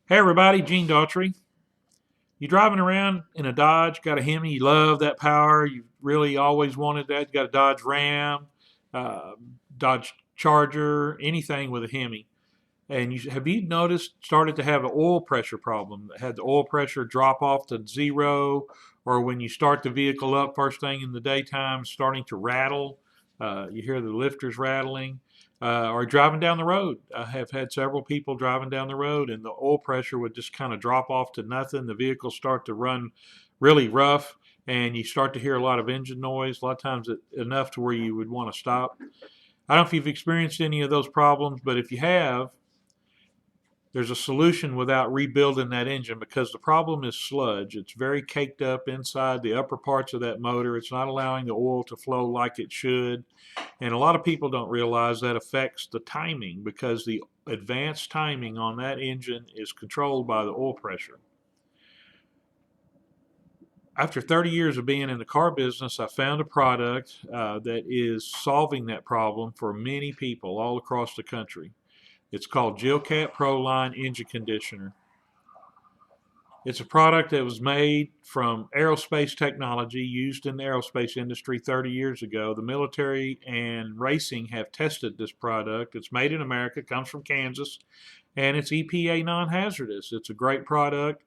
Hey everybody, Gene Daughtry. You driving around in a Dodge, got a Hemi, you love that power, you really always wanted that, you got a Dodge Ram, uh, Dodge Charger, anything with a Hemi. And have you noticed started to have an oil pressure problem? Had the oil pressure drop off to zero, or when you start the vehicle up first thing in the daytime, starting to rattle. You hear the lifters rattling. Or driving down the road. I have had several people driving down the road, and the oil pressure would just kind of drop off to nothing. The vehicles start to run really rough, and you start to hear a lot of engine noise. A lot of times, enough to where you would want to stop. I don't know if you've experienced any of those problems, but if you have, there's a solution without rebuilding that engine because the problem is sludge. It's very caked up inside the upper parts of that motor. It's not allowing the oil to flow like it should. And a lot of people don't realize that affects the timing because the advanced timing on that engine is controlled by the oil pressure. After 30 years of being in the car business, I found a product that is solving that problem for many people all across the country. It's called JilCat Proline Engine Conditioner. It's a product that was made from aerospace technology used in the aerospace industry 30 years ago. The military and racing have tested this product. It's made in America, comes from Kansas, and it's EPA non-hazardous. It's a great product.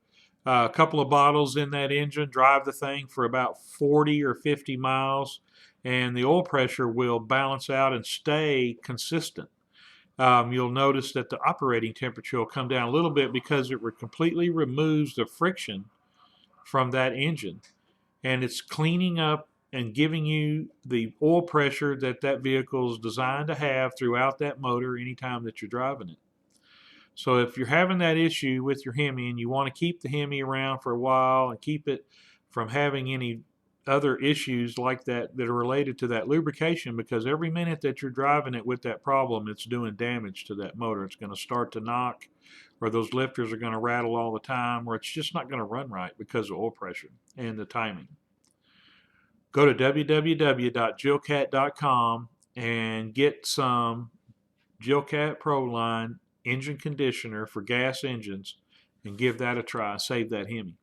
A couple of bottles in that engine, drive the thing for about 40 or 50 miles, and the oil pressure will balance out and stay consistent. You'll notice that the operating temperature will come down a little bit because it completely removes the friction from that engine. And it's cleaning up and giving you the oil pressure that that vehicle is designed to have throughout that motor anytime that you're driving it. So if you're having that issue with your Hemi and you want to keep the Hemi around for a while and keep it from having any other issues like that that are related to that lubrication, because every minute that you're driving it with that problem, it's doing damage to that motor. It's going to start to knock, or those lifters are going to rattle all the time, or it's just not going to run right because of oil pressure and the timing. Go to www.jilcat.com and get some JilCat Proline engine conditioner for gas engines and give that a try. Save that Hemi.